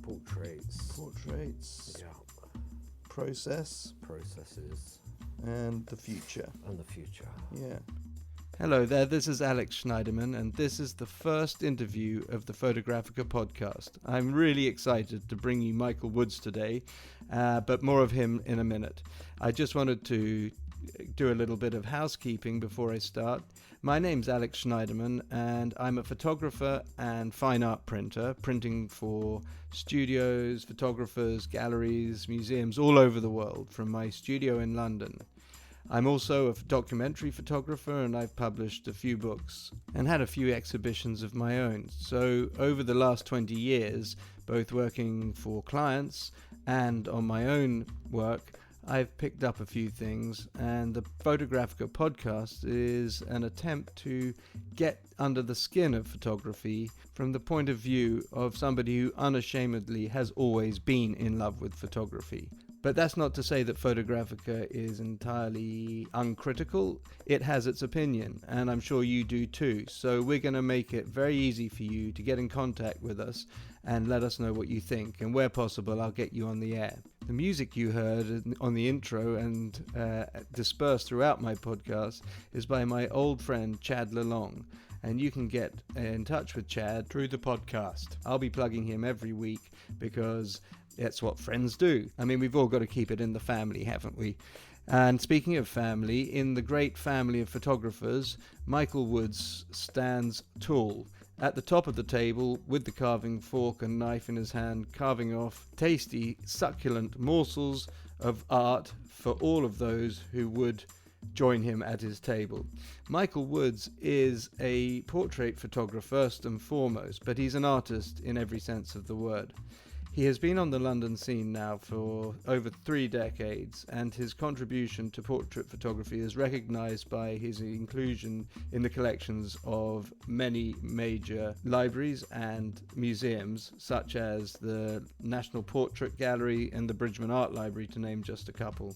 Portraits. Yeah. Processes. And the future. Yeah. Hello there, this is Alex Schneideman, and this is the first interview of the Photographica podcast. I'm really excited to bring you Michael Woods today, but more of him in a minute. I just wanted to do a little bit of housekeeping before I start. My name's Alex Schneideman, and I'm a photographer and fine art printer, printing for studios, photographers, galleries, museums all over the world from my studio in London. I'm also a documentary photographer, and I've published a few books and had a few exhibitions of my own. So over the last 20 years, both working for clients and on my own work, I've picked up a few things, and the Photographica podcast is an attempt to get under the skin of photography from the point of view of somebody who unashamedly has always been in love with photography. But that's not to say that Photographica is entirely uncritical. It has its opinion, and I'm sure you do too. So we're going to make it very easy for you to get in contact with us and let us know what you think. And where possible, I'll get you on the air. The music you heard on the intro and dispersed throughout my podcast is by my old friend Chad Lalong. And you can get in touch with Chad through the podcast. I'll be plugging him every week because that's what friends do. I mean, we've all got to keep it in the family, haven't we? And speaking of family, in the great family of photographers, Michael Woods stands tall at the top of the table with the carving fork and knife in his hand, carving off tasty, succulent morsels of art for all of those who would join him at his table. Michael Woods is a portrait photographer first and foremost, but he's an artist in every sense of the word. He has been on the London scene now for over 3 decades, and his contribution to portrait photography is recognised by his inclusion in the collections of many major libraries and museums, such as the National Portrait Gallery and the Bridgeman Art Library, to name just a couple.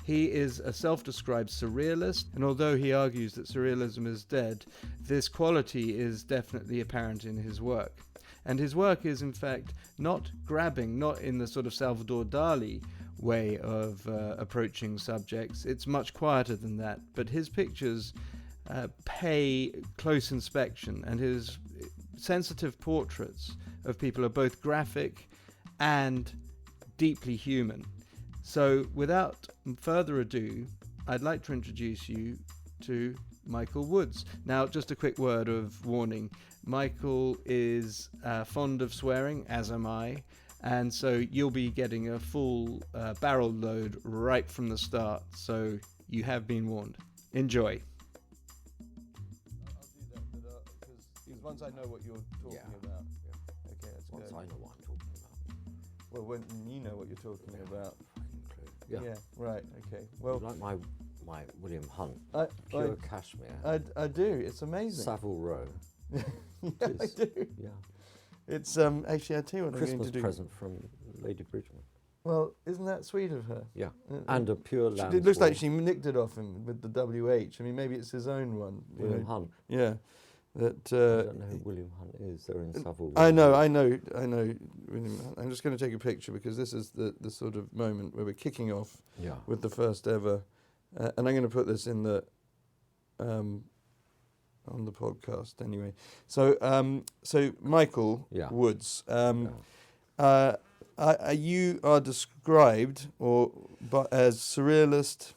He is a self-described surrealist, and although he argues that surrealism is dead, this quality is definitely apparent in his work. And his work is, in fact, not grabbing, not in the sort of Salvador Dali way of approaching subjects. It's much quieter than that. But his pictures pay close inspection, and his sensitive portraits of people are both graphic and deeply human. So without further ado, I'd like to introduce you to Michael Woods. Now, just a quick word of warning. Michael is fond of swearing, as am I, and so you'll be getting a full barrel load right from the start, so you have been warned. Enjoy. I'll do that, because once I know what you're talking about. Yeah. Okay, that's Once good. I know what I'm talking about. Well, when you know what you're talking about. Yeah. Yeah, right, okay. Well, like my William Hunt, I pure cashmere. I do, it's amazing. Savile Row. Yeah, I do. Yeah. It's, actually, I tell you what I'm Christmas going to do. present from Lady Bridgeman. Well, isn't that sweet of her? Yeah, and a pure lamb's It looks like wool. she nicked it off him with the WH. I mean, maybe it's his own one. William Hunt. Yeah. That, I don't know who William Hunt is. They're in Savile Row. I know. William Hunt. I'm just going to take a picture because this is the sort of moment where we're kicking off with the first ever, and I'm going to put this in the on the podcast anyway. So Michael Woods, you are described as surrealist,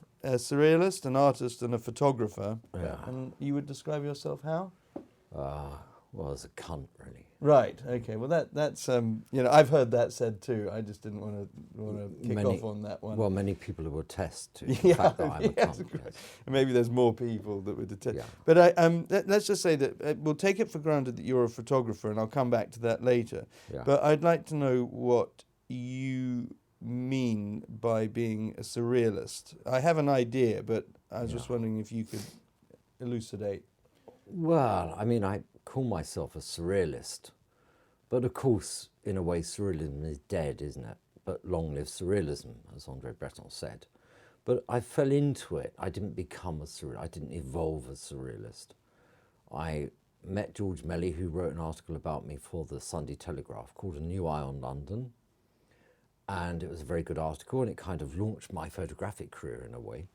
an artist, and a photographer. Yeah. And you would describe yourself how? Well, as a cunt, really. Right. Okay. Well, that's I've heard that said too. I just didn't want to kick off on that one. Well, many people will attest to the fact that I'm a cunt. Yes. Maybe there's more people that would attest. Yeah. But let's just say that we'll take it for granted that you're a photographer, and I'll come back to that later. Yeah. But I'd like to know what you mean by being a surrealist. I have an idea, but I was just wondering if you could elucidate. Well, I mean, I call myself a surrealist, but of course, in a way, surrealism is dead, isn't it? But long live surrealism, as André Breton said. But I fell into it. I didn't become a surrealist. I didn't evolve as a surrealist. I met George Melly, who wrote an article about me for the Sunday Telegraph called A New Eye on London. And it was a very good article, and it kind of launched my photographic career in a way.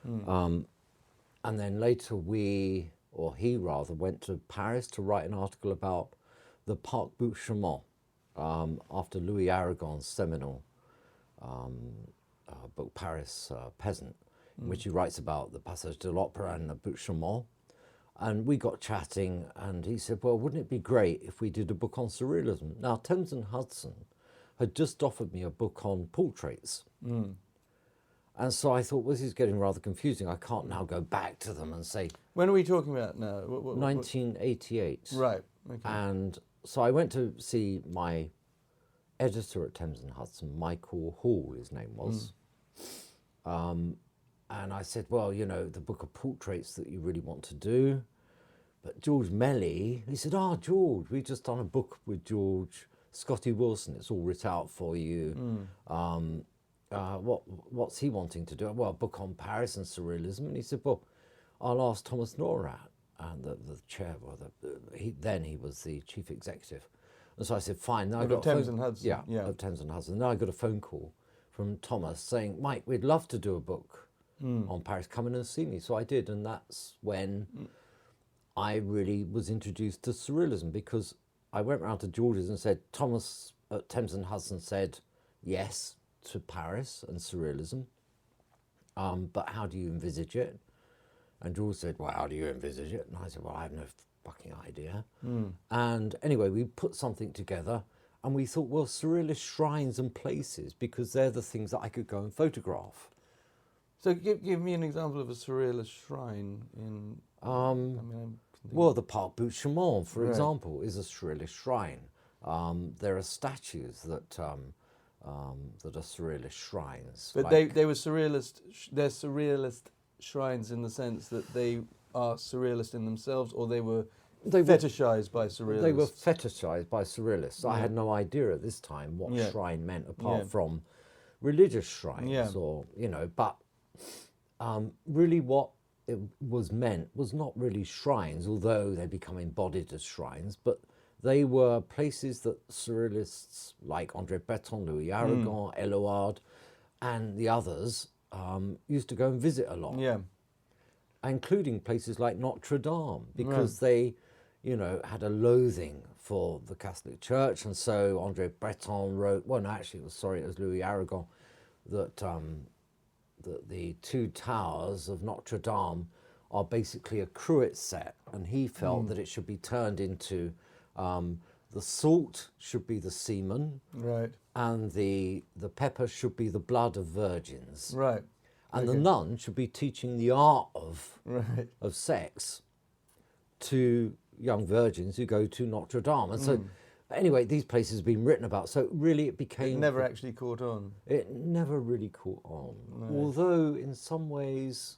And then later he went to Paris to write an article about the Parc Bouchemin, after Louis Aragon's seminal book, Paris Peasant, in which he writes about the Passage de l'Opéra and the Bouchemin. And we got chatting, and he said, well, wouldn't it be great if we did a book on surrealism? Now, Thames and Hudson had just offered me a book on portraits. And so I thought, well, this is getting rather confusing. I can't now go back to them and say... When are we talking about now? 1988. Right. Okay. And so I went to see my editor at Thames and Hudson, Michael Hall, his name was. And I said, well, you know, the book of portraits that you really want to do. But George Melly, he said, George, we've just done a book with George Scotty Wilson. It's all writ out for you. What's he wanting to do? Well, a book on Paris and surrealism. And he said, well, I'll ask Thomas Norat, and the chair, he was the chief executive. And so I said, fine. Now I got Thames and Hudson. Yeah, of Thames and Hudson. Then I got a phone call from Thomas saying, Mike, we'd love to do a book on Paris. Come in and see me. So I did, and that's when I really was introduced to surrealism, because I went round to George's and said, Thomas at Thames and Hudson said yes to Paris and surrealism, but how do you envisage it? And George said, well, how do you envisage it? And I said, well, I have no fucking idea. And anyway, we put something together, and we thought, well, surrealist shrines and places, because they're the things that I could go and photograph. So give me an example of a surrealist shrine in... well, the Parc Bouchemin, for example, is a surrealist shrine. There are statues that are surrealist shrines. But like, they were surrealist. They're surrealist shrines in the sense that they are surrealist in themselves, or they were fetishized by surrealists. They were fetishized by surrealists. I had no idea at this time what shrine meant, apart from religious shrines, or But really, what it was meant was not really shrines, although they become embodied as shrines, but they were places that surrealists like André Breton, Louis Aragon, Eluard, and the others used to go and visit a lot. Yeah, including places like Notre Dame, because they, had a loathing for the Catholic Church, and so André Breton wrote. Well, no, actually, it was Louis Aragon, that the two towers of Notre Dame are basically a cruet set, and he felt that it should be turned into. The salt should be the semen, right, and the pepper should be the blood of virgins, right, and the nun should be teaching the art of sex to young virgins who go to Notre Dame. And so, anyway, these places have been written about. So really, it became... It never actually caught on. It never really caught on, although in some ways...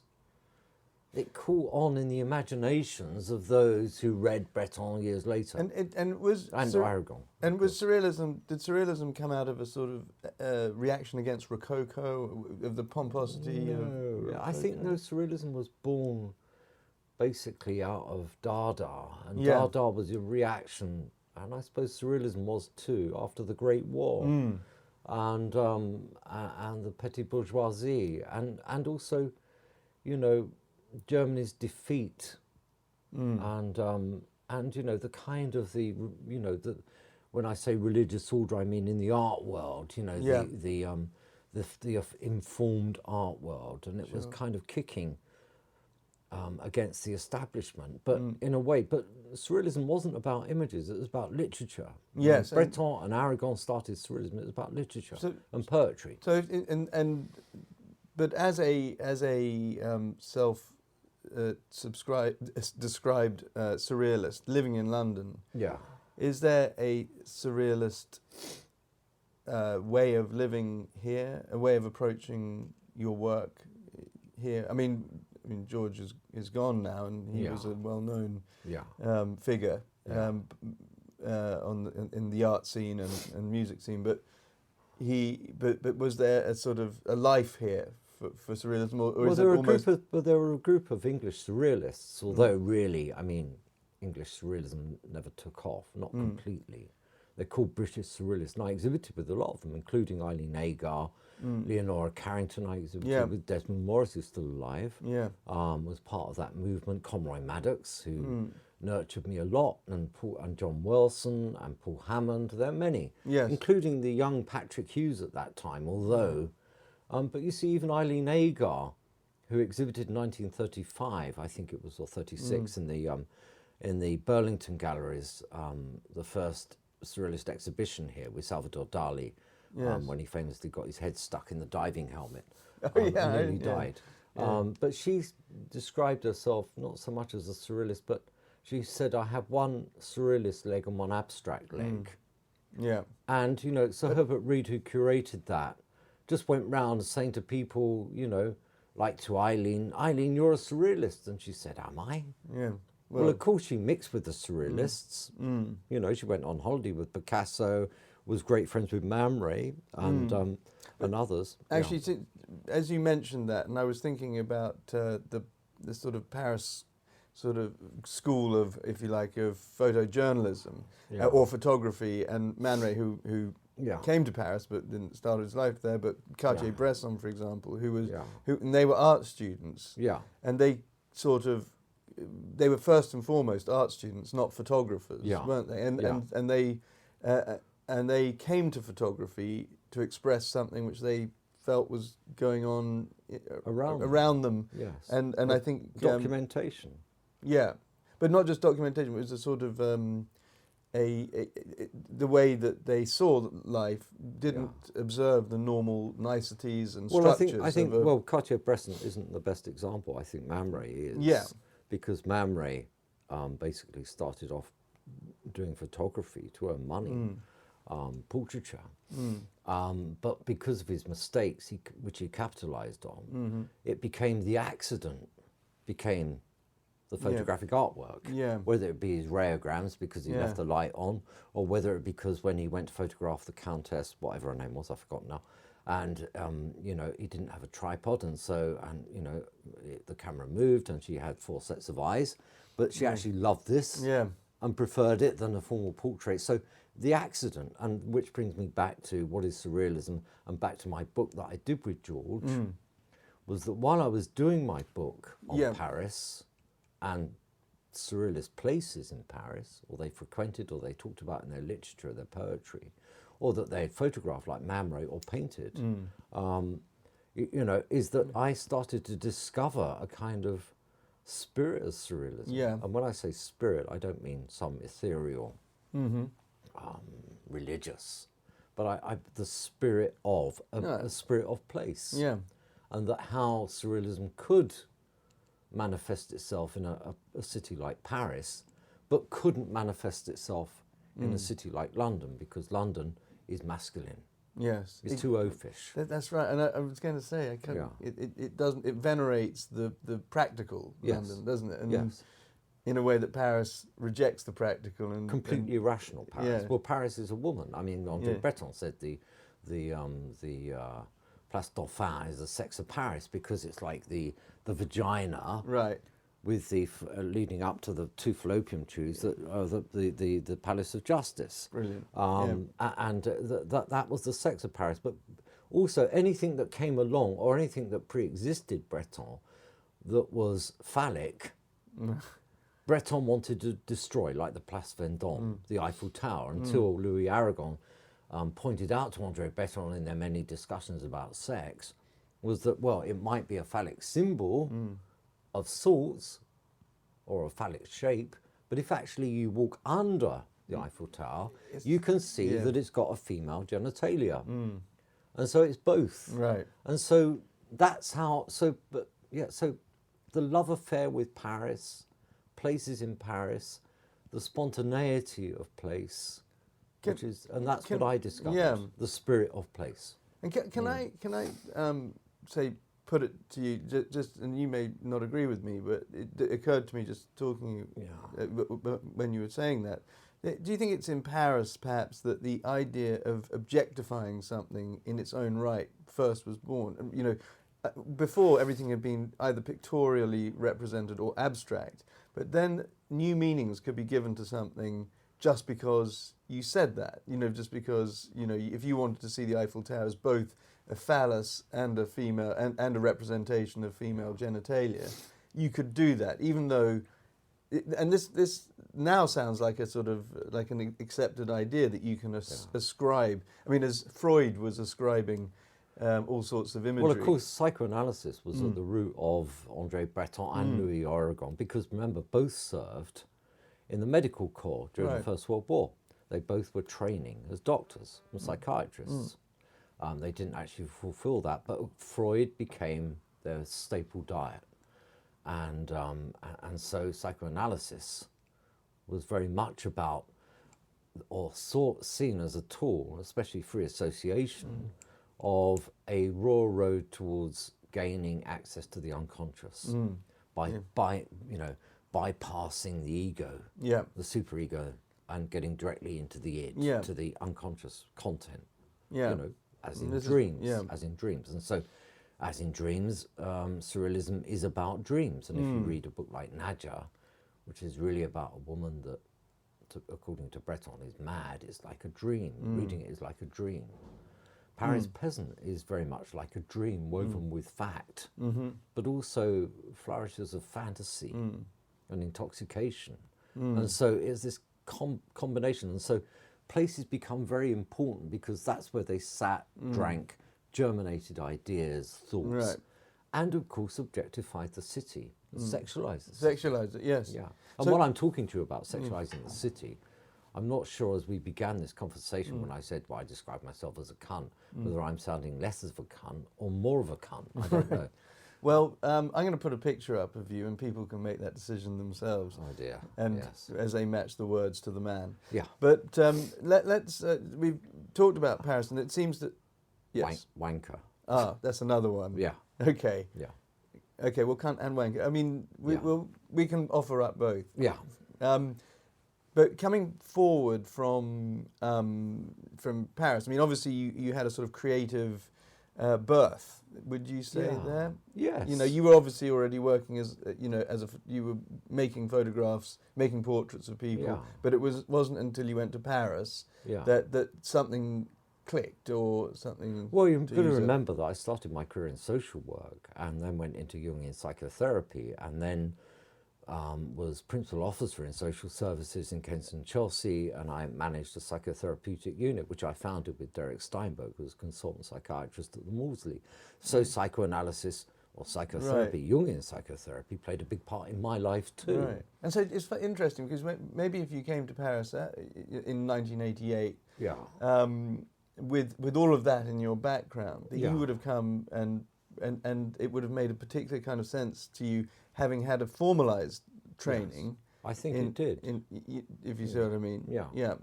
It caught on in the imaginations of those who read Breton years later. And was Aragon. And was surrealism? Did surrealism come out of a sort of reaction against Rococo, of the pomposity? No, I think surrealism was born basically out of Dada, and Dada was a reaction, and I suppose surrealism was too, after the Great War, and the petty bourgeoisie, and also, Germany's defeat, and the kind of the when I say religious order, I mean in the art world, the informed art world, and it was kind of kicking against the establishment, but in a way. But surrealism wasn't about images; it was about literature. Yes, when Breton and Aragon started surrealism. It was about literature and poetry. So, but as a self described surrealist living in London, is there a surrealist way of living here, a way of approaching your work here? I mean George is gone now, and he was a well-known figure in the art scene and music scene. But was there a sort of a life here for surrealism, or is it almost... there were a group of English surrealists, although really, I mean, English surrealism never took off, not completely. They're called British Surrealists, and I exhibited with a lot of them, including Eileen Agar, Leonora Carrington. I exhibited with Desmond Morris, who's still alive, was part of that movement. Conroy Maddox, who nurtured me a lot, and John Wilson and Paul Hammond. There are many, including the young Patrick Hughes at that time, although, but you see, even Eileen Agar, who exhibited in 1935, I think it was, or 36, in the Burlington Galleries, the first Surrealist exhibition here with Salvador Dali, when he famously got his head stuck in the diving helmet and nearly died. But she described herself not so much as a surrealist, but she said, I have one surrealist leg and one abstract leg. And, you know, Sir Herbert Reed, who curated that, just went round saying to people, you know, like to Eileen, you're a surrealist. And she said, am I? Well, of course, she mixed with the surrealists. You know, she went on holiday with Picasso, was great friends with Man Ray and others. Actually, as you mentioned that, and I was thinking about the sort of Paris sort of school of, if you like, of photojournalism or photography, and Man Ray, who came to Paris but didn't start his life there, but Cartier-Bresson, for example, who and they were art students. And they sort of, they were first and foremost art students, not photographers, weren't they? And they came to photography to express something which they felt was going on around them. And I think documentation. But not just documentation. It was a sort of the way that they saw life didn't observe the normal niceties and structures. I think Cartier-Bresson isn't the best example. I think Man Ray is. Because Man Ray basically started off doing photography to earn money, portraiture. But because of his mistakes, which he capitalized on, it became the accident, became the photographic artwork. Whether it be his rayograms because he left the light on, or whether it because when he went to photograph the Countess, whatever her name was, I've forgotten now, and you know, he didn't have a tripod, and so, and you know, the camera moved and she had 4 sets of eyes, but she actually loved this and preferred it than a formal portrait. So the accident, and which brings me back to what is surrealism and back to my book that I did with George, was that while I was doing my book on Paris and surrealist places in Paris, or they frequented or they talked about in their literature, their poetry, or that they had photographed like Man Ray or painted, you know, is that I started to discover a kind of spirit of surrealism. And when I say spirit, I don't mean some ethereal, religious, but the spirit of a spirit of place. And that how surrealism could manifest itself in a city like Paris, but couldn't manifest itself in a city like London, because London is masculine. It's too oafish. That's right. And I was going to say, it doesn't. It venerates the practical London, doesn't it? And in a way that Paris rejects the practical and completely irrational Paris. Well, Paris is a woman. I mean, André Breton said the Place Dauphine is the sex of Paris, because it's like the vagina, with the leading up to the 2 fallopian tubes that are the Palace of Justice. Brilliant. And that was the sex of Paris. But also anything that came along, or anything that pre-existed Breton, that was phallic, Breton wanted to destroy, like the Place Vendôme, the Eiffel Tower, until Louis Aragon pointed out to André Breton in their many discussions about sex, was that, well, it might be a phallic symbol of sorts, or a phallic shape, but if actually you walk under the Eiffel Tower, you can see that it's got a female genitalia. And so it's both. And so that's how, so the love affair with Paris, places in Paris, the spontaneity of place, and that's what I discovered, the spirit of place. And can I say, put it to you, just, and you may not agree with me, but it occurred to me just talking when you were saying that. Do you think it's in Paris, perhaps, that the idea of objectifying something in its own right first was born? You know, before everything had been either pictorially represented or abstract, but then new meanings could be given to something just because you said that, just because, if you wanted to see the Eiffel Tower as both a phallus and a female, and a representation of female genitalia, you could do that, even though, and this now sounds like a sort of, like an accepted idea that you can ascribe, as Freud was ascribing all sorts of imagery. Well, of course, psychoanalysis was at the root of André Breton and Louis Aragon, because remember, both served in the medical corps during the First World War. They both were training as doctors and psychiatrists. They didn't actually fulfill that, but Freud became their staple diet. And so psychoanalysis was very much about, or seen as a tool, especially free association, of a raw road towards gaining access to the unconscious by bypassing the ego, the superego, and getting directly into the id, to the unconscious content, as in dreams. And so, as in dreams, surrealism is about dreams. And if you read a book like Nadja, which is really about a woman that, according to Breton, is mad, it's like a dream. Reading it is like a dream. Paris Peasant is very much like a dream woven with fact, but also flourishes of fantasy and intoxication. And so it's this combination. And so places become very important because that's where they sat, drank, germinated ideas, thoughts, and of course objectified the city, sexualized the city. Sexualized it, yes. Yeah. And what I'm talking to you about sexualizing the city, I'm not sure as we began this conversation when I said, well, I describe myself as a cunt, whether I'm sounding less of a cunt or more of a cunt. I don't know. Well, I'm going to put a picture up of you and people can make that decision themselves. Oh dear. And as they match the words to the man. Yeah. But let's, we've talked about Paris and it seems that, yes. Wanker. Ah, that's another one. Yeah. Okay. Yeah. Okay, well, cunt and wanker. I mean, we can offer up both. Yeah. But coming forward from Paris, I mean, obviously you had a sort of creative birth. Would you say there? Yes. You were obviously already working as you were making photographs, making portraits of people. But it wasn't until you went to Paris that something clicked or something. Well, you've got to remember that I started my career in social work and then went into Jungian psychotherapy and then was principal officer in social services in Kensington, Chelsea, and I managed a psychotherapeutic unit, which I founded with Derek Steinberg, who was a consultant psychiatrist at the Maudsley. So psychoanalysis or psychotherapy, Jungian psychotherapy, played a big part in my life too. Right. And so it's interesting because maybe if you came to Paris in 1988, with all of that in your background, that you would have come and it would have made a particular kind of sense to you, having had a formalized training. Yes, I think it did. If you see what I mean. Yeah. Yeah.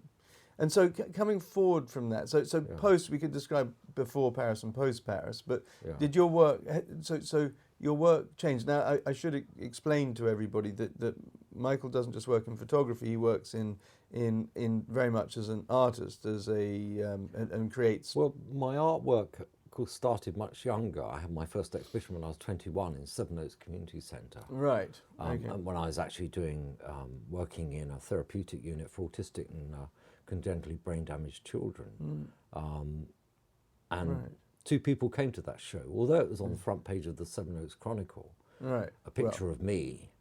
And so coming forward from that, so post, we could describe before Paris and post Paris, but did your work, so your work changed? Now, I should explain to everybody that Michael doesn't just work in photography, he works in very much as an artist, as and creates. Well, my artwork, of course, started much younger. I had my first exhibition when I was 21 in Sevenoaks Community Centre. Right. And when I was actually working in a therapeutic unit for autistic and congenitally brain damaged children. And two people came to that show, although it was on the front page of the Sevenoaks Chronicle. Right. A picture of me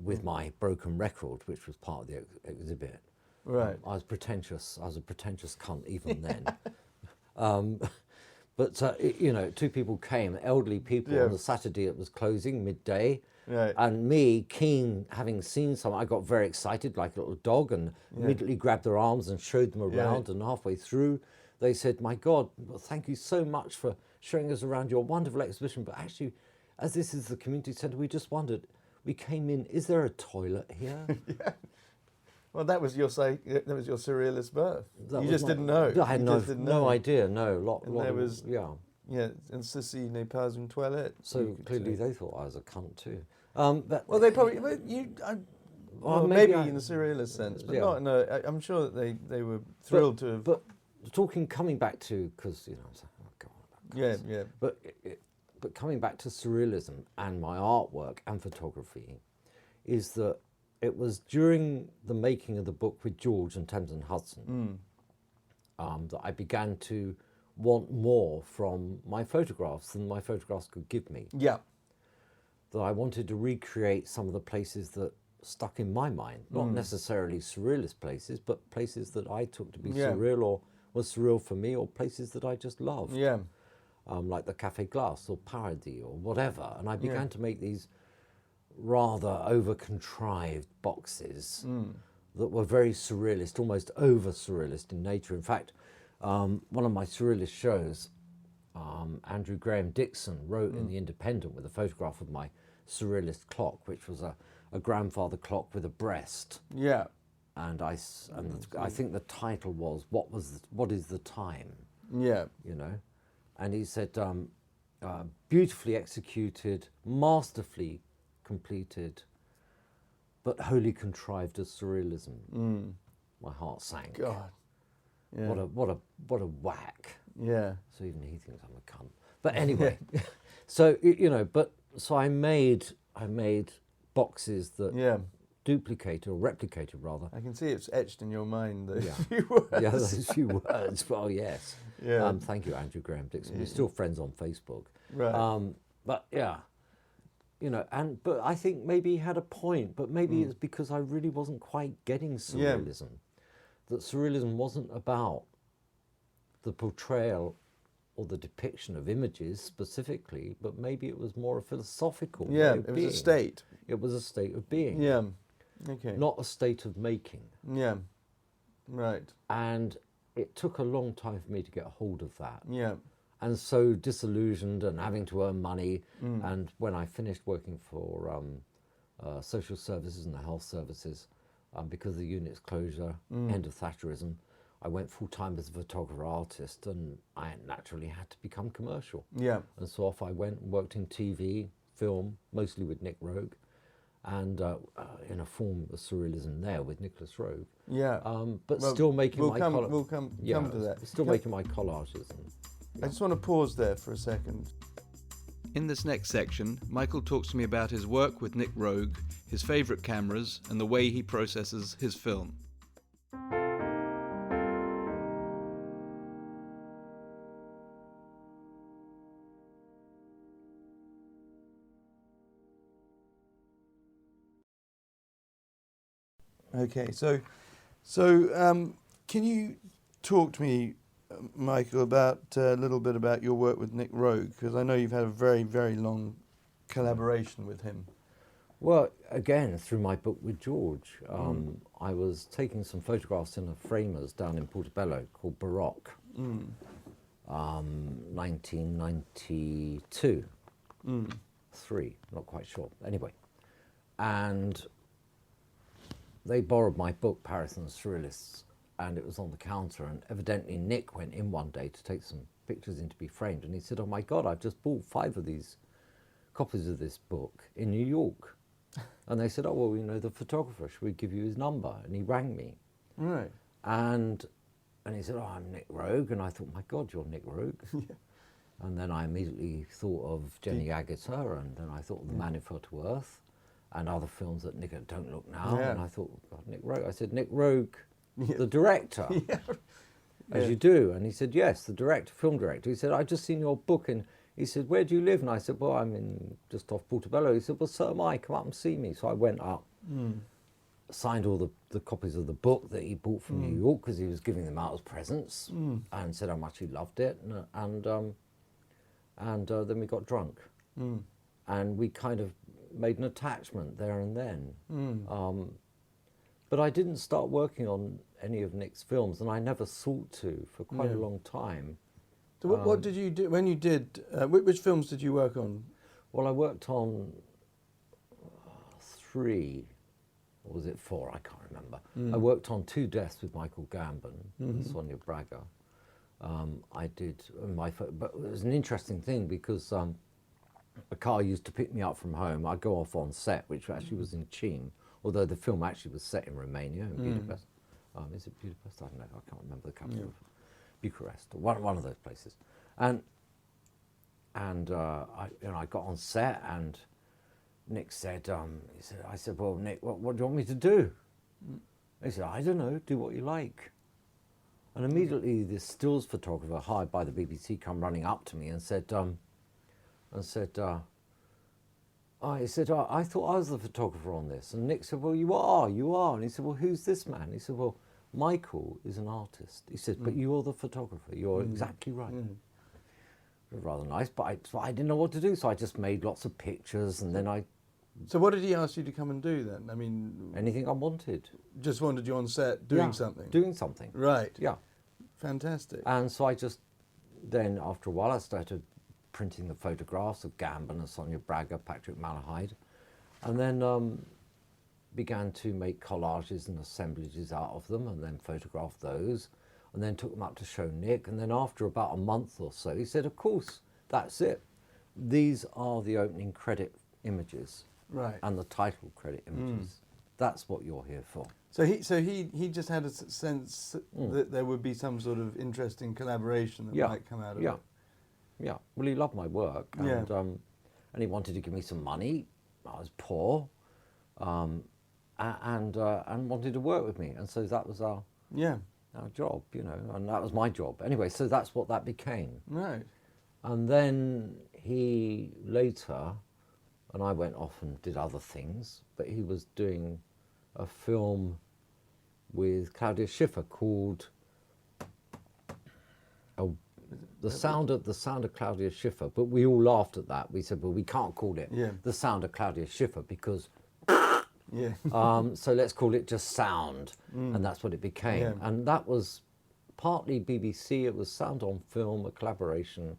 with my broken record, which was part of the exhibit. Right. I was pretentious. I was a pretentious cunt even then. But, two people came, elderly people, on the Saturday it was closing, midday. Right. And me, keen, having seen some, I got very excited like a little dog and immediately grabbed their arms and showed them around. And halfway through, they said, my God, well, thank you so much for showing us around your wonderful exhibition. But actually, as this is the community centre, we just wondered, we came in, is there a toilet here? Well, that was your surrealist birth. You just didn't know. I had no idea. No, and ceci n'est pas une toilette. So clearly they thought I was a cunt too. Well, they probably maybe in the surrealist sense, but not in a. I'm sure that they were thrilled to have. But coming back to, because I'm saying, oh, go on about cunts. But coming back to surrealism and my artwork and photography, is that it was during the making of the book with George and Thames and Hudson that I began to want more from my photographs than my photographs could give me. Yeah. That I wanted to recreate some of the places that stuck in my mind, not necessarily surrealist places, but places that I took to be surreal or was surreal for me, or places that I just loved. Yeah. Like the Café Glace or Paradis or whatever. And I began to make these rather over-contrived boxes that were very surrealist, almost over-surrealist in nature. In fact, one of my surrealist shows, Andrew Graham Dixon wrote in The Independent with a photograph of my surrealist clock, which was a grandfather clock with a breast. Yeah. And I think the title was What is the Time? Yeah. You know, and he said beautifully executed, masterfully completed, but wholly contrived as surrealism. My heart sank. God. Yeah. What a whack. Yeah. So even he thinks I'm a cunt. But anyway, so you know, so I made boxes that duplicated or replicated rather. I can see it's etched in your mind, those Yeah. few words. Yeah, those few words. Well, yes. Yeah. Thank you, Andrew Graham Dixon. We're still friends on Facebook. Right. But yeah, you know, but I think maybe he had a point. But maybe it's because I really wasn't quite getting surrealism. That surrealism wasn't about the portrayal or the depiction of images specifically, but maybe it was more a philosophical way of it was being. a state. It was a state of being. Yeah. Okay. Not a state of making. Yeah. Right. And it took a long time for me to get hold of that. Yeah. And so disillusioned and having to earn money. And when I finished working for social services and the health services, because of the unit's closure, end of Thatcherism, I went full-time as a photographer artist, and I naturally had to become commercial. Yeah. And so off I went and worked in TV, film, mostly with Nic Roeg, and in a form of surrealism there with Nicolas Roeg. Yeah. But still making we'll my We'll come to that. Still making my collages. I just want to pause there for a second. In this next section, Michael talks to me about his work with Nic Roeg, his favourite cameras, and the way he processes his film. Okay, so can you talk to me, Michael, about a little bit about your work with Nic Roeg? Because I know you've had a very, very long collaboration with him. Well, again, through my book with George, I was taking some photographs in a framers down in Portobello called Baroque, 1992, 3, not quite sure. Anyway, and they borrowed my book, Paris and the Surrealists, and it was on the counter, and evidently Nic went in one day to take some pictures in to be framed, and he said, "Oh my God, I've just bought 5 of these copies of this book in New York." And they said, "Oh, well, you know, the photographer, should we give you his number?" And he rang me. Right. And he said, "Oh, I'm Nic Roeg." And I thought, my God, you're Nic Roeg. Yeah. And then I immediately thought of Jenny Agutter, and then I thought of The Man Who Fell to Earth, and other films that Nic Don't Look Now. Yeah. And I thought, God, Nic Roeg. I said, "Nic Roeg, Yeah. the director." Yeah. As you do. And he said, "Yes, the director, film director." He said, "I just seen your book." And he said, "Where do you live?" And I said, "Well, I'm in just off Portobello." He said, "Well, so am I. Come up and see me." So I went up, signed all the copies of the book that he bought from New York, because he was giving them out as presents, and said how much he loved it. And then we got drunk. And we kind of made an attachment there and then. But I didn't start working on any of Nic's films, and I never sought to for quite a long time. So what did you do when you did? Which films did you work on? Well, I worked on 3, or was it 4? I can't remember. I worked on 2 Deaths with Michael Gambon and Sonia Braga. I did but it was an interesting thing, because a car used to pick me up from home. I'd go off on set, which actually was in Chim, although the film actually was set in Romania, in Budapest. Is it Budapest? I don't know. I can't remember the capital of Bucharest, or one of those places. And I got on set, and Nic said, I said, well, Nic, what do you want me to do? He said, I don't know, do what you like. And immediately this stills photographer hired by the BBC come running up to me and said, I thought I was the photographer on this. And Nic said, well, you are. And he said, well, who's this man? He said, well, Michael is an artist. He said, but you're the photographer. You're exactly right. Rather nice, but I didn't know what to do, so I just made lots of pictures, and then So what did he ask you to come and do then? I mean... anything I wanted. Just wanted you on set doing something? Doing something. Right. Yeah. Fantastic. And so then after a while I started printing the photographs of Gambon and Sonia Braga, Patrick Malahide, and then began to make collages and assemblages out of them, and then photographed those, and then took them up to show Nic, and then after about a month or so he said, of course, that's it. These are the opening credit images. Right. And the title credit images. That's what you're here for. So he just had a sense that there would be some sort of interesting collaboration that might come out of it. Yeah. Well, he loved my work, and he wanted to give me some money. I was poor, and wanted to work with me, and so that was our job, and that was my job. Anyway, so that's what that became. Right. And then he later, and I went off and did other things, but he was doing a film with Claudia Schiffer called The Sound of Claudia Schiffer, but we all laughed at that. We said, well, we can't call it The Sound of Claudia Schiffer because so let's call it just Sound, and that's what it became. And that was partly BBC, it was Sound on Film, a collaboration,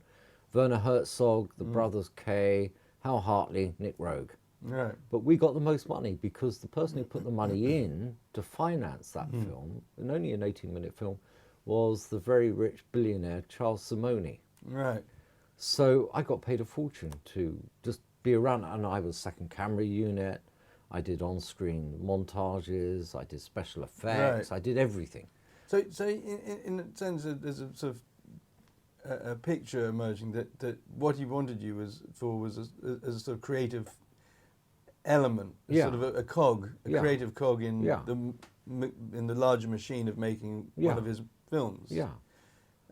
Werner Herzog, the Brothers Kay, Hal Hartley, Nic Roeg. Right. But we got the most money because the person who put the money in to finance that film, and only an 18-minute film, was the very rich billionaire Charles Simoni. Right. So I got paid a fortune to just be around, and I was second camera unit. I did on-screen montages. I did special effects. Right. I did everything. So in a sense, there's a sort of a picture emerging that what he wanted you was a sort of creative element, sort of a cog, a creative cog in the larger machine of making one of his films. Yeah.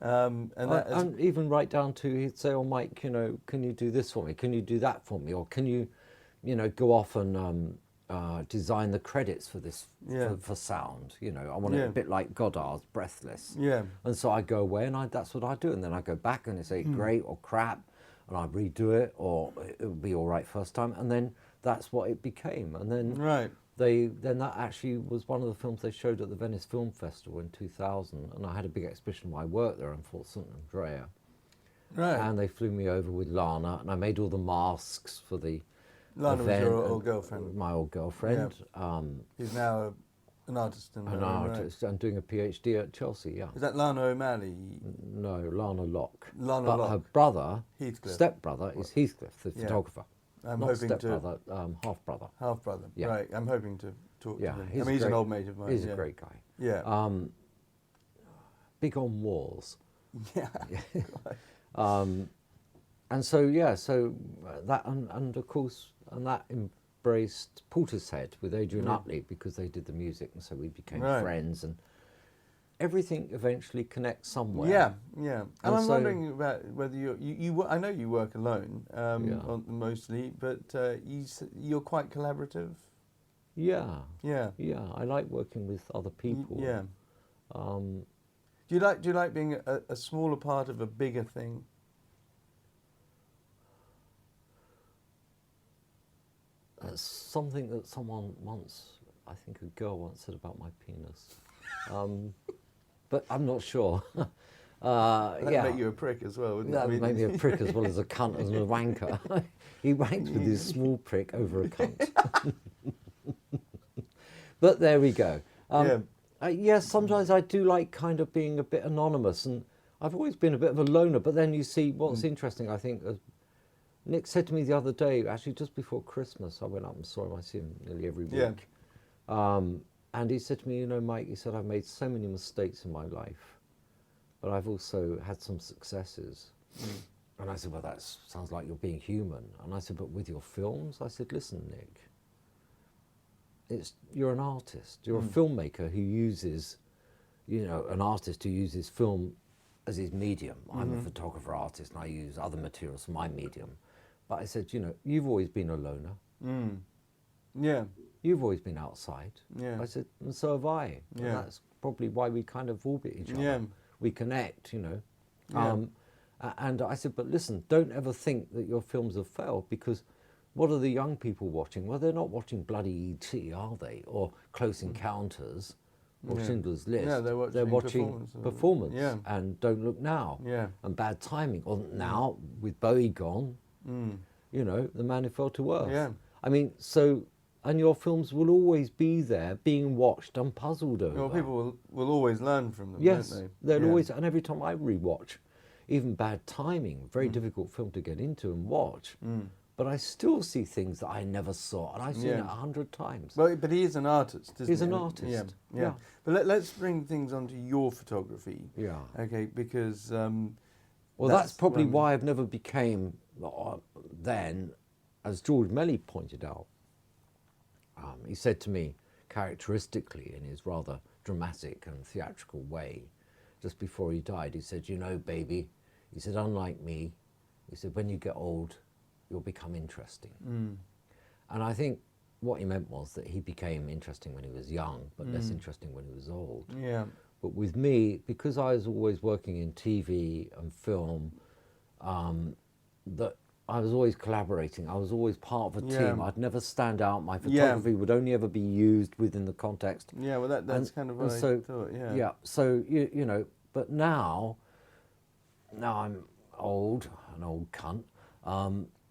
And even right down to, he'd say, "Oh, Mike, can you do this for me? Can you do that for me? Or can you, go off and design the credits for this for sound? I want it a bit like Godard's Breathless." Yeah. And so I go away and that's what I do, and then I go back and it's great or crap, and I redo it, or it would be all right first time, and then that's what it became. And then then that actually was one of the films they showed at the Venice Film Festival in 2000, and I had a big exhibition while I worked there in Fort St Andrea. Right. And they flew me over with Lana, and I made all the masks for the Lana event. was your old girlfriend. My old girlfriend. Yeah. He's now an artist in an artist. I'm doing a PhD at Chelsea. Yeah. Is that Lana O'Malley? No, Lana Locke. But her brother, Heathcliff. Stepbrother, is Heathcliff, the photographer. I'm Not hoping stepbrother, half-brother. Half-brother, right. I'm hoping to talk to him. He's an old mate of mine. He's a great guy. Yeah. Big on wars. Yeah. And so, that, and of course, and that embraced Portishead with Adrian Utley, because they did the music, and so we became friends, and everything eventually connects somewhere. Yeah. And I'm wondering about whether you I know you work alone, mostly, but you're quite collaborative. Yeah. I like working with other people. Yeah. Do you like being a smaller part of a bigger thing? That's something that someone once, I think a girl once said about my penis. But I'm not sure. That'd make you a prick as well, wouldn't it? That would make me a prick as well as a cunt and a wanker. He wanks with his small prick over a cunt. But there we go. Yes, sometimes I do like kind of being a bit anonymous, and I've always been a bit of a loner, but then you see what's interesting, I think, Nic said to me the other day, actually just before Christmas, I went up and saw him, I see him nearly every week. And he said to me, Mike, he said, I've made so many mistakes in my life, but I've also had some successes. And I said, well, that sounds like you're being human. And I said, but with your films? I said, listen, Nick, you're an artist. You're a filmmaker who uses, an artist who uses film as his medium. I'm a photographer artist and I use other materials for my medium. But I said, you've always been a loner. Yeah. You've always been outside. Yeah. I said, and so have I. Yeah. And that's probably why we kind of orbit each other. Yeah. We connect, Yeah. And I said, but listen, don't ever think that your films have failed, because what are the young people watching? Well, they're not watching bloody E.T., are they? Or Close Encounters, or Schindler's List. Yeah, they're watching performance Yeah. and Don't Look Now. Yeah. And Bad Timing. Or now, with Bowie gone, The Man Who Fell to Earth. Yeah. I mean, and your films will always be there, being watched and puzzled over. Well, people will always learn from them, yes, won't they? They'll always, and every time I rewatch, even Bad Timing, very difficult film to get into and watch, but I still see things that I never saw, and I've seen it 100 times. Well, but he is an artist, isn't he? He's an artist. Yeah, yeah. But let's bring things onto your photography. Yeah. Okay, because well, that's probably why I've never became then, as George Melly pointed out. He said to me, characteristically, in his rather dramatic and theatrical way, just before he died, he said, baby, he said, unlike me, he said, when you get old, you'll become interesting. And I think what he meant was that he became interesting when he was young, but less interesting when he was old. Yeah. But with me, because I was always working in TV and film, that I was always collaborating. I was always part of a team. I'd never stand out. My photography would only ever be used within the context. Yeah, well, that's kind of what I thought, yeah. Yeah, so, but now I'm old, an old cunt,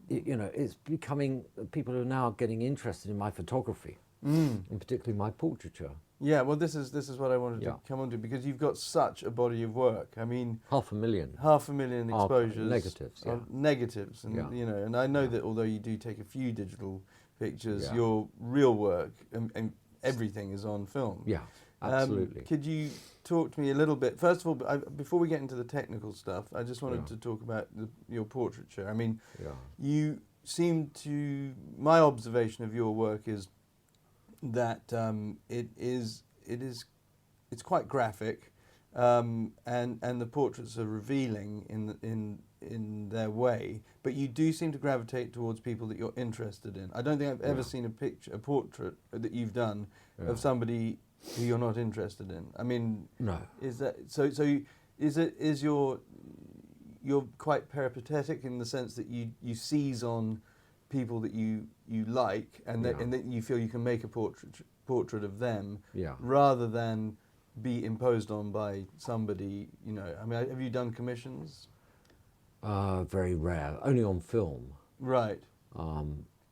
it's becoming, people are now getting interested in my photography, and particularly my portraiture. Yeah, well, this is what I wanted to come on to, because you've got such a body of work. I mean, 500,000 exposures, negatives, negatives, and and I know that although you do take a few digital pictures, your real work and everything is on film. Yeah, absolutely. Could you talk to me a little bit? First of all, before we get into the technical stuff, I just wanted to talk about your portraiture. I mean, you seem to. My observation of your work is that it's quite graphic, and the portraits are revealing in their way, but you do seem to gravitate towards people that you're interested in. I don't think I've ever seen a portrait that you've done of somebody who you're not interested in. I mean, no. Is that so? So is you're quite peripatetic in the sense that you seize on people that you like, and that you feel you can make a portrait of them, rather than be imposed on by somebody. I mean, have you done commissions? Very rare, only on film. Right.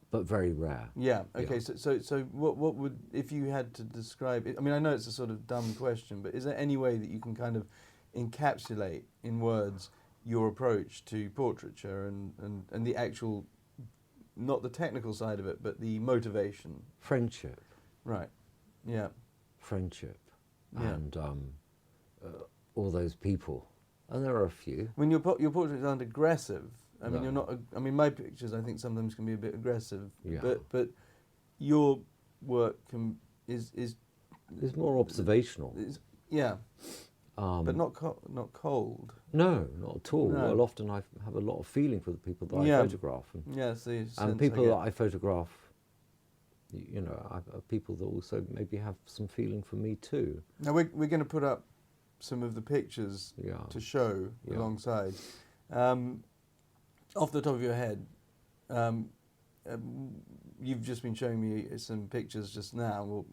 But very rare. Yeah. Okay. Yeah. So what would, if you had to describe it? I mean, I know it's a sort of dumb question, but is there any way that you can kind of encapsulate in words your approach to portraiture and the actual, not the technical side of it, but the motivation? Friendship. Right. Yeah. Friendship. Yeah. And all those people. And there are a few. When your portraits aren't aggressive, I mean, you're not. I mean, my pictures I think sometimes can be a bit aggressive. Yeah. But your work is more observational. But not cold. No, not at all. No. Well, often I have a lot of feeling for the people that I photograph. And people that I photograph, are people that also maybe have some feeling for me too. Now we're going to put up some of the pictures to show alongside. Off the top of your head, you've just been showing me some pictures just now. Well,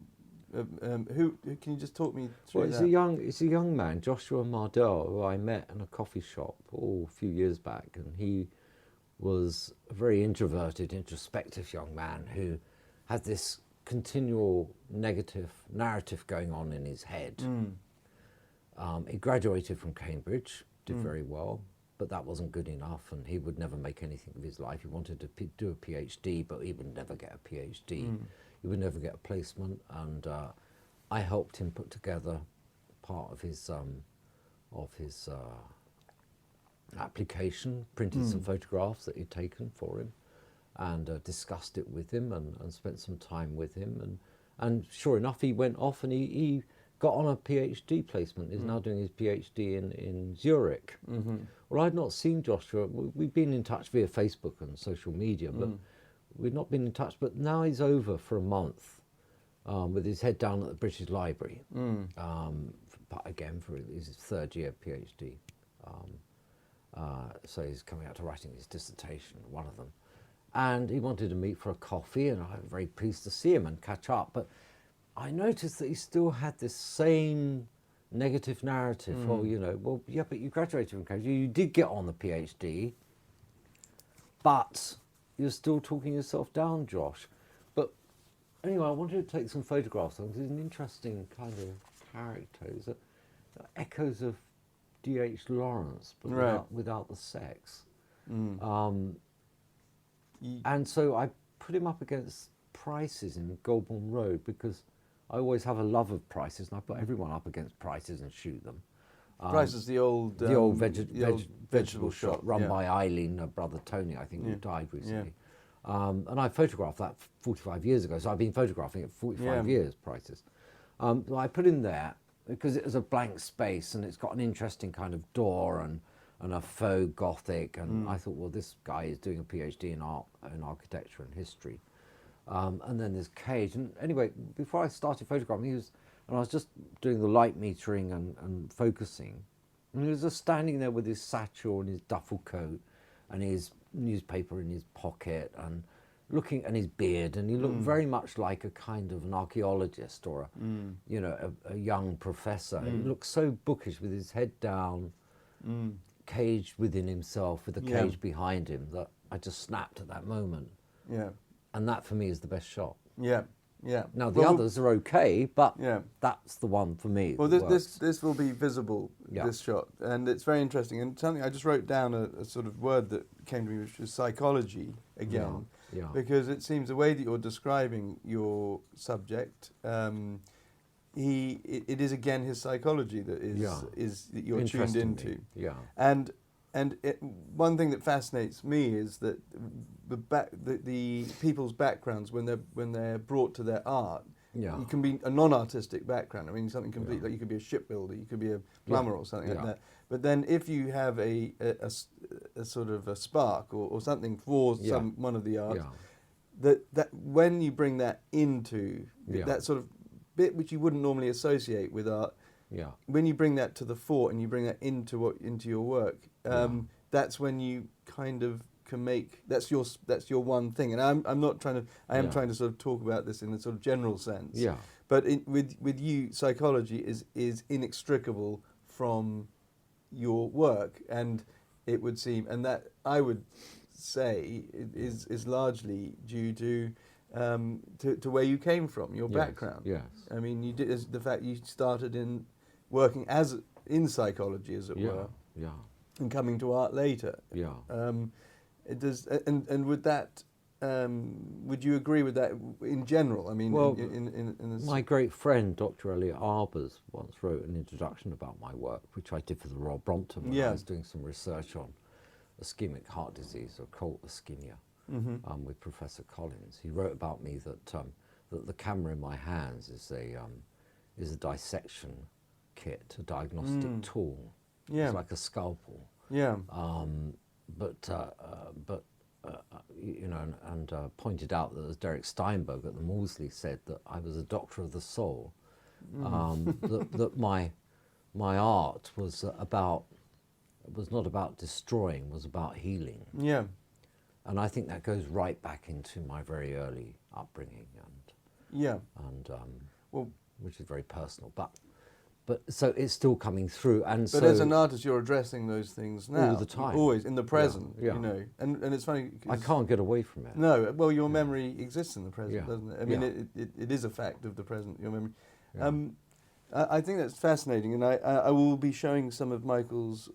who can you just talk me through that? It's a young man, Joshua Mardell, who I met in a coffee shop a few years back, and he was a very introverted, introspective young man who had this continual negative narrative going on in his head. He graduated from Cambridge, did very well, but that wasn't good enough, and he would never make anything of his life. He wanted to do a PhD, but he would never get a PhD. He would never get a placement, and I helped him put together part of his application, printed some photographs that he'd taken for him, and discussed it with him, and spent some time with him, and sure enough, he went off and he got on a PhD placement. He's now doing his PhD in Zurich. Well, I'd not seen Joshua. We've been in touch via Facebook and social media, but we'd not been in touch. But now he's over for a month with his head down at the British Library, again for his third year PhD. So he's coming out to writing his dissertation, one of them. And he wanted to meet for a coffee, and I was very pleased to see him and catch up. But I noticed that he still had this same negative narrative. Well, you know, well, yeah, but you graduated from college, you did get on the PhD, but you're still talking yourself down, Josh. But anyway, I wanted to take some photographs of him, because he's an interesting kind of character. He's echoes of D.H. Lawrence, but without the sex. And so I put him up against Prices in Goulburn Road, because I always have a love of Prices, and I put everyone up against Prices and shoot them. Prices, the old vegetable shop run by Eileen, her brother Tony, I think, who died recently. And I photographed that 45 years ago, so I've been photographing it 45 years, Prices. So I put him there because it was a blank space, and it's got an interesting kind of door and a faux Gothic, and I thought, well, this guy is doing a PhD in art, in architecture and history. And then there's Cage, and anyway, before I started photographing, I was just doing the light metering and focusing, and he was just standing there with his satchel and his duffel coat and his newspaper in his pocket, and looking, and his beard, and he looked very much like a kind of an archaeologist or a young professor. He looked so bookish with his head down, caged within himself, with the cage behind him, that I just snapped at that moment. Yeah. And that for me is the best shot. Yeah. Now the others are okay, but that's the one for me. Well, this will be visible, this shot, and it's very interesting. And something I just wrote down a sort of word that came to me, which is psychology again, because it seems the way that you're describing your subject, it is again his psychology that is that you're tuned into. And one thing that fascinates me is that the people's backgrounds when they're brought to their art. You can be a non-artistic background. I mean, something complete, like you could be a shipbuilder, you could be a plumber or something like that. But then if you have a sort of a spark or something for one of the arts, that when you bring that into that sort of bit which you wouldn't normally associate with art, when you bring that to the fore and you bring that into your work, that's when you kind of can make that's your one thing. And I'm not trying to I am trying to sort of talk about this in a sort of general sense. But with you, psychology is inextricable from your work, and it would seem, and that I would say is largely due to where you came from, your background. I mean, you did the fact you started in working in psychology, as it were, and coming to art later. It does, and would that would you agree with that in general? I mean, well, my great friend Dr. Elliot Arbers once wrote an introduction about my work, which I did for the Royal Brompton when I was doing some research on ischemic heart disease, or occult ischemia, with Professor Collins. He wrote about me that that the camera in my hands is a dissection kit, a diagnostic tool. It's like a scalpel. But you know, and pointed out that, as Derek Steinberg at the Maudsley said, that I was a doctor of the soul. That my art was not about destroying, was about healing. And I think that goes right back into my very early upbringing, and which is very personal, but so it's still coming through. And but as an artist, you're addressing those things now all the time, always in the present. You know, and it's funny, I can't get away from it. No, well, your memory exists in the present, doesn't it? I mean, it is a fact of the present, your memory. I think that's fascinating, and I will be showing some of Michael's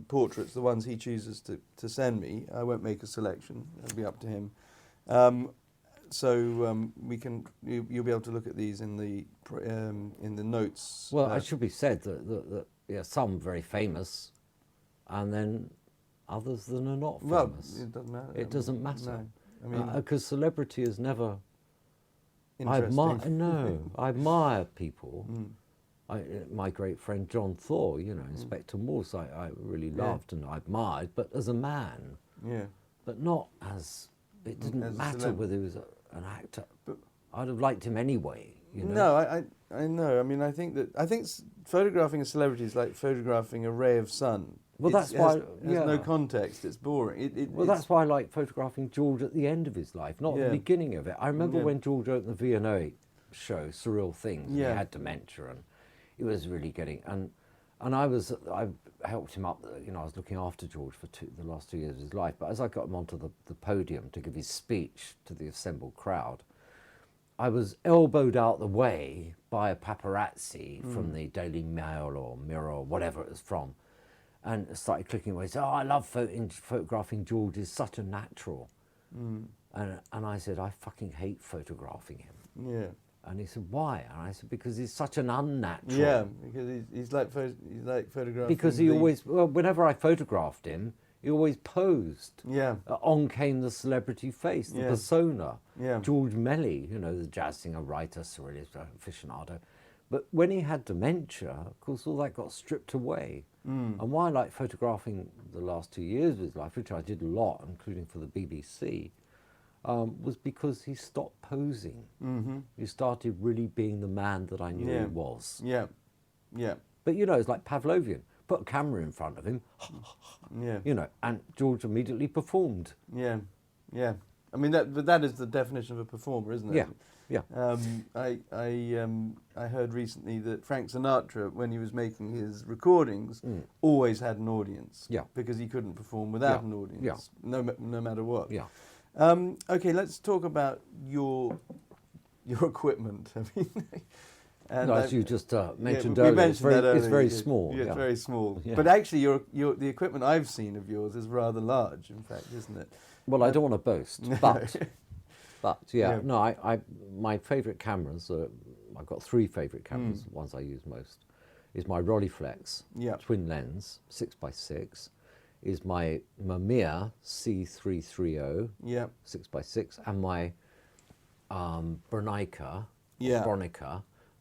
portraits, the ones he chooses to send me. I won't make a selection; it'll be up to him. So you'll be able to look at these in the notes. Well, it should be said that some very famous and then others that are not Well, famous. it doesn't matter. It doesn't matter. No. I mean, Because celebrity is never. interesting. I admire people. My great friend John Thaw, Inspector Morse, I really loved and I admired, but as a man. Yeah. But not as. It didn't As a matter whether he was an actor. But I'd have liked him anyway. No, I know. I mean, I think photographing a celebrity is like photographing a ray of sun. Well, that's it why. Has no context. It's boring. That's why I like photographing George at the end of his life, not the beginning of it. I remember when George opened the V&A show, Surreal Things. And he had dementia, and he was really getting. And I helped him up. I was looking after George for the last 2 years of his life. But as I got him onto the podium to give his speech to the assembled crowd, I was elbowed out the way by a paparazzi from the Daily Mail or Mirror or whatever it was from, and started clicking away. Said, "Oh, I love photographing George. He's such a natural." And I said, "I fucking hate photographing him." Yeah. And he said, "Why?" And I said, "Because he's such an unnatural." Yeah, because he's like photographing. Because he always, whenever I photographed him, he always posed. Yeah. On came the celebrity face, the persona. Yeah. George Melly, the jazz singer, writer, surrealist, aficionado. But when he had dementia, of course, all that got stripped away. And why I like photographing the last 2 years of his life, which I did a lot, including for the BBC, was because he stopped posing. He started really being the man that I knew he was. Yeah. Yeah. But, it's like Pavlovian. Put a camera in front of him, and George immediately performed. Yeah. Yeah. I mean, that is the definition of a performer, isn't it? Yeah. Yeah. I heard recently that Frank Sinatra, when he was making his recordings, always had an audience. Yeah. Because he couldn't perform without an audience. Yeah. No matter what. Yeah. Okay, let's talk about your equipment. I mean, as you just mentioned we earlier, mentioned it's very earlier. small. Yeah, it's very small. Yeah. But actually, the equipment I've seen of yours is rather large, in fact, isn't it? Well, I don't want to boast, but my favourite cameras I've got 3 favourite cameras. The ones I use most is my Rolleiflex twin lens 6x6, is my Mamiya C330 6x6, and my Bronica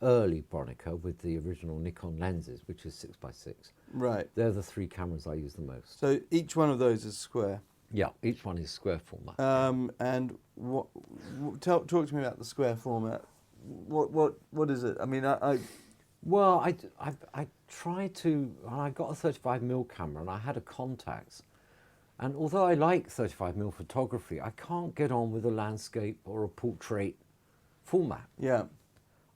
early Bronica with the original Nikon lenses, which is 6x6. Right. They're the 3 cameras I use the most. So each one of those is square. Yeah, each one is square format. And talk to me about the square format. What is it? I mean, I tried to. I got a 35mm camera, and I had a Contax. And although I like 35mm photography, I can't get on with a landscape or a portrait format. Yeah.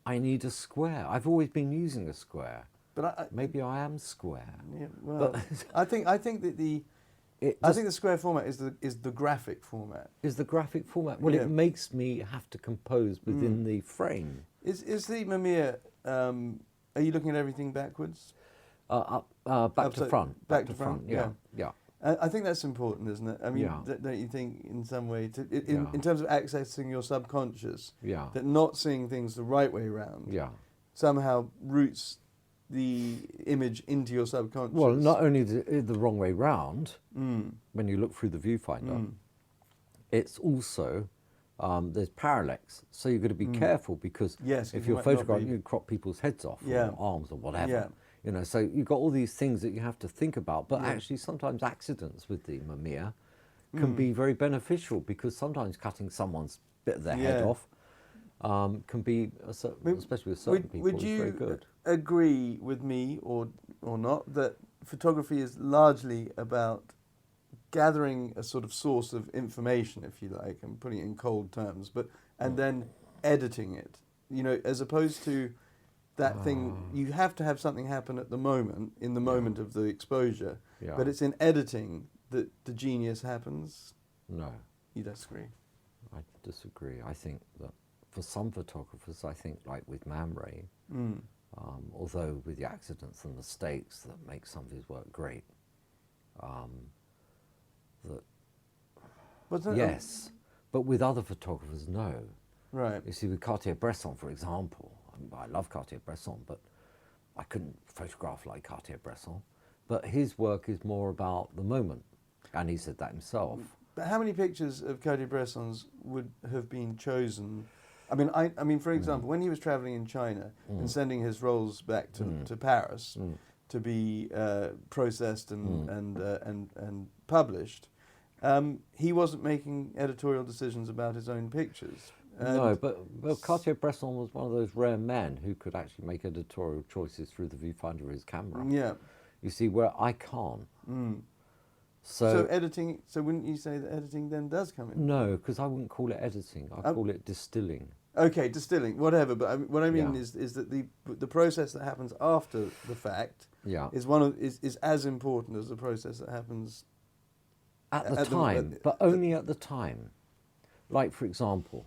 I need a square. I've always been using a square. But maybe I am square. Yeah, well, I think that I think the square format is the graphic format. Is the graphic format? Well, it makes me have to compose within the frame. Is the Mamiya? Are you looking at everything backwards? Back to front. Back to front. Yeah. I think that's important, isn't it? I mean, don't you think, in some way, in terms of accessing your subconscious, that not seeing things the right way around somehow roots the image into your subconscious? Well, not only the wrong way round, when you look through the viewfinder, it's also, there's parallax. So you've got to be careful, because if you're photographing, you crop people's heads off, or arms or whatever. So you've got all these things that you have to think about, but actually sometimes accidents with the Mamiya can be very beneficial, because sometimes cutting someone's bit of their head off can be, especially with certain people, would you very good. Agree with me or not that photography is largely about gathering a sort of source of information, if you like, and putting it in cold terms, and then editing it, as opposed to that thing, you have to have something happen at the moment, in the moment of the exposure, but it's in editing that the genius happens? No. You disagree? I disagree. I think that for some photographers, like with Man Ray, although with the accidents and mistakes that make some of his work great, yes, but with other photographers, no. Right. You see, with Cartier-Bresson, for example, I love Cartier-Bresson, but I couldn't photograph like Cartier-Bresson. But his work is more about the moment, and he said that himself. But how many pictures of Cartier-Bressons would have been chosen? I mean, for example, when he was traveling in China and sending his rolls back to Paris to be processed and published, he wasn't making editorial decisions about his own pictures. No, but Cartier-Bresson was one of those rare men who could actually make editorial choices through the viewfinder of his camera. Yeah. You see, where I can't. So editing. So wouldn't you say that editing then does come in? No, because I wouldn't call it editing. I call it distilling. Okay, distilling, whatever. But what I mean is that the process that happens after the fact is as important as the process that happens at the time, but only at the time. Like, for example,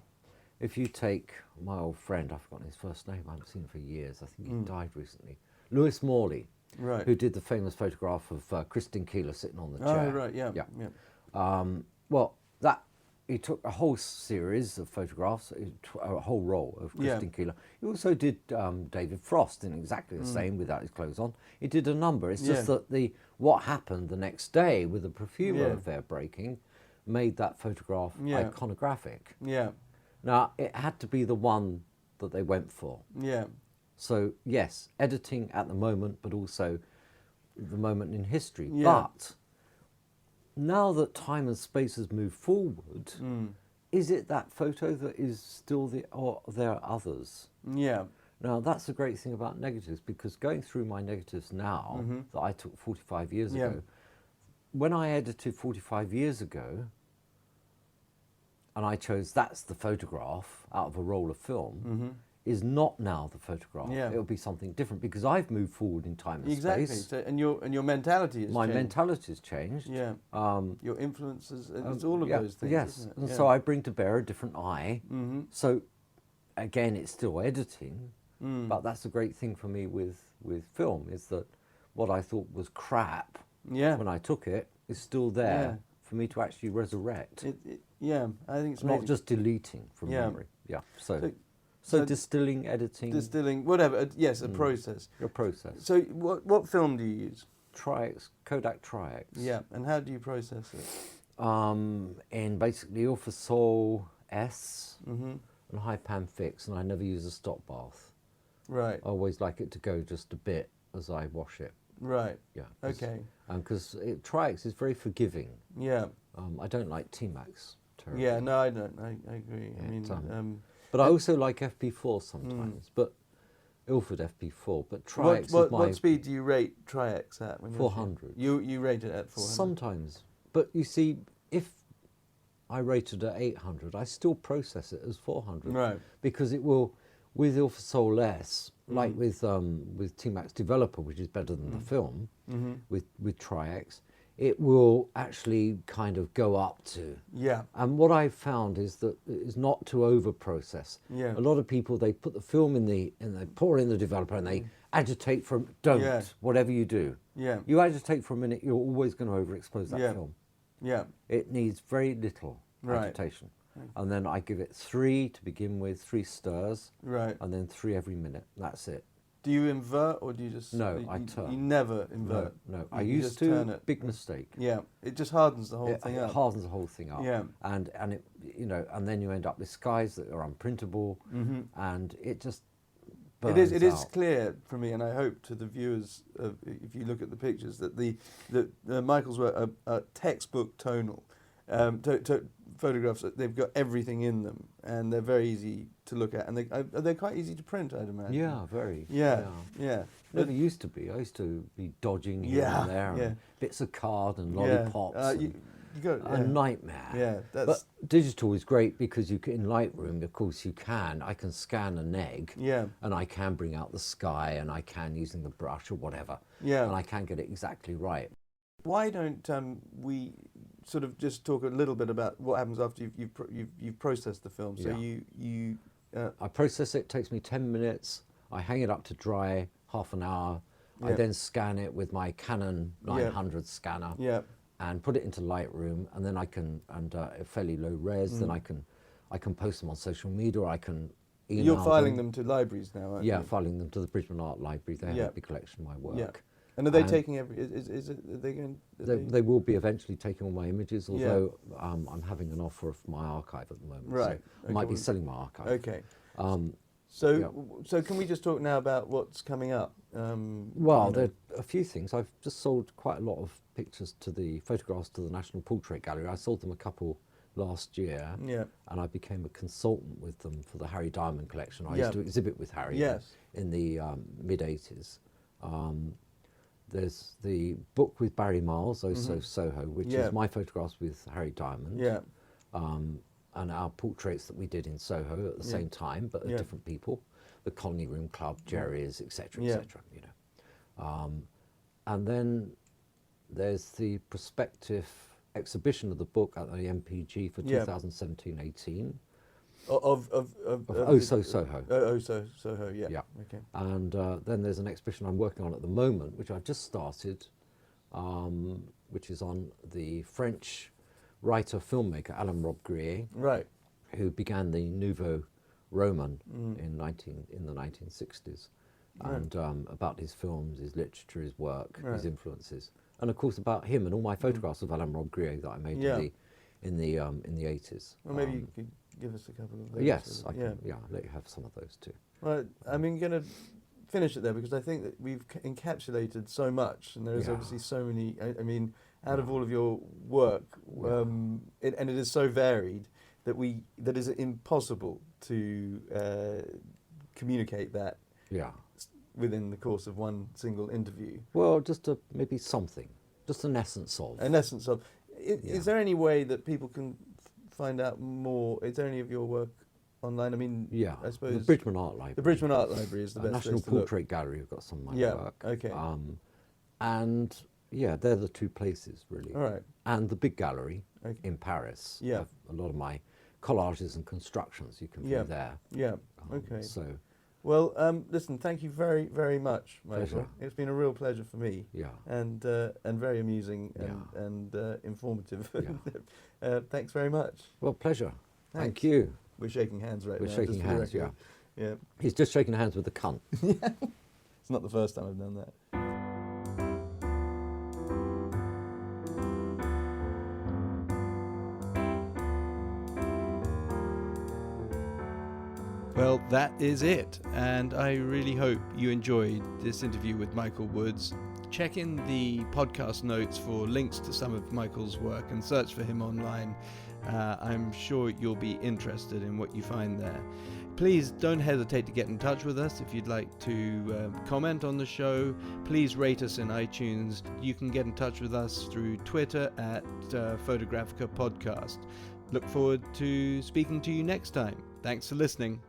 if you take my old friend, I've forgotten his first name, I haven't seen him for years, I think he died recently, Lewis Morley, who did the famous photograph of Christine Keeler sitting on the chair. Oh, right, yeah. Well, he took a whole series of photographs, a whole roll of Christine Keeler. He also did David Frost in exactly the same without his clothes on. He did a number. It's just that what happened the next day with the Profumo affair breaking made that photograph iconographic. Yeah. Now, it had to be the one that they went for. Yeah. So, yes, editing at the moment, but also the moment in history. Yeah. But now that time and space has moved forward, is it that photo that is still or there are others? Yeah. Now, that's the great thing about negatives, because going through my negatives now that I took 45 years ago, when I edited 45 years ago, and I chose that's the photograph out of a roll of film, is not now the photograph. Yeah. It'll be something different because I've moved forward in time and Exactly. space. So, and your mentality has changed. My mentality has changed. Yeah. Your influences, it's all of those things. Yes. Isn't it? And so I bring to bear a different eye. So again, it's still editing, but that's the great thing for me with film, is that what I thought was crap when I took it is still there for me to actually resurrect. I think it's not just deleting from memory. Yeah. So distilling, editing. Distilling, whatever. Yes, a process. A process. So what film do you use? Tri-X, Kodak Tri-X. Yeah, and how do you process it? In basically Alpha Sol S and high pan fix, and I never use a stop bath. Right. I always like it to go just a bit as I wash it. Right. Yeah. Okay. Because Tri-X is very forgiving. Yeah. I don't like T-Max terribly. Yeah, no, I don't. I agree. Yeah, I mean, but I also like FP4 sometimes, but Ilford FP4. But Tri-X is what speed do you rate Tri-X at? When 400. You rate it at 400? Sometimes. But you see, if I rated at 800, I still process it as 400. Right. Because it will, with Alpha Sol S, like with T-Max Developer, which is better than the film, with Tri-X, it will actually kind of go up to. Yeah. And what I've found is that is not to over-process. Yeah. A lot of people, they put the film and they pour in the developer and they agitate for, whatever you do. Yeah. You agitate for a minute, you're always going to overexpose that film. Yeah. It needs very little agitation. And then I give it 3 to begin with, 3 stirs. Right. And then 3 every minute. That's it. Do you invert or do you just... No, I turn. You never invert? No. I used to, turn it. Big mistake. Yeah, it just hardens the whole thing up. It hardens the whole thing up. Yeah. And it, and then you end up with skies that are unprintable, and it just burns It is clear for me, and I hope to the viewers, if you look at the pictures, that the Michael's were a textbook tonal. Photographs, they've got everything in them, and they're very easy to look at, and they're quite easy to print, I'd imagine. Yeah, very. Yeah. Never used to be. I used to be dodging here and there, and bits of card and lollipops. A nightmare. Yeah, but digital is great because you can, in Lightroom, of course, I can scan a neg, and I can bring out the sky, and I can, using the brush or whatever, and I can get it exactly right. Why don't we sort of just talk a little bit about what happens after you've processed the film? So I process it. Takes me 10 minutes. I hang it up to dry, half an hour. I then scan it with my Canon 900 scanner. And put it into Lightroom, and then I can, a fairly low res. Then I can post them on social media, or I can email You're filing them to libraries now, aren't you? Yeah, filing them to the Brisbane Art Library. They have a big collection of my work. And are they taking every? Is it? Are they going? They will be eventually taking all my images. Although I'm having an offer of my archive at the moment. Right. So I might be selling my archive. Okay. So can we just talk now about what's coming up? Well, there are a few things. I've just sold quite a lot of pictures photographs to the National Portrait Gallery. I sold them a couple last year, and I became a consultant with them for the Harry Diamond collection. I used to exhibit with Harry in the mid-80s. There's the book with Barry Miles, Soho, which is my photographs with Harry Diamond, and our portraits that we did in Soho at the same time, but of different people, the Colony Room Club, Jerry's, etc., etc. You know, and then there's the prospective exhibition of the book at the MPG for 2017-18. Of Soho. Soho, yeah. Okay. And then there's an exhibition I'm working on at the moment, which I've just started, which is on the French writer filmmaker Alex Schneideman, right, who began the Nouveau Roman in the 1960s, and about his films, his literature, his work, his influences, and of course about him and all my photographs of Alex Schneideman that I made in the 80s. Well, maybe you could give us a couple of those. Yes, I can. Yeah, I'll let you have some of those too. Well, I'm going to finish it there because I think that we've encapsulated so much, and there's obviously so many. I mean, out of all of your work, and it is so varied that is impossible to communicate that. Within the course of one single interview. Well, just maybe something, just an essence of. An essence of. Is there any way that people can find out more? Is there any of your work online? I mean, I suppose the Bridgman Art Library. The Bridgman Art Library is the best National place to look. Portrait Gallery have got some of my work. Okay. And they're the two places really. All right. And the big gallery in Paris. Yeah. A lot of my collages and constructions you can view there. Yeah. Okay. So. Well, listen, thank you very, very much, Michael. Pleasure. It's been a real pleasure for me. Yeah. And very amusing and informative. Yeah. Thanks very much. Well, pleasure. Thanks. Thank you. We're shaking hands right now. We're shaking hands, yeah. He's just shaking hands with the cunt. It's not the first time I've done that. Well, that is it, and I really hope you enjoyed this interview with Michael Woods. Check in the podcast notes for links to some of Michael's work and search for him online. I'm sure you'll be interested in what you find there. Please don't hesitate to get in touch with us if you'd like to comment on the show. Please rate us in iTunes. You can get in touch with us through Twitter at Photographica Podcast. Look forward to speaking to you next time. Thanks for listening.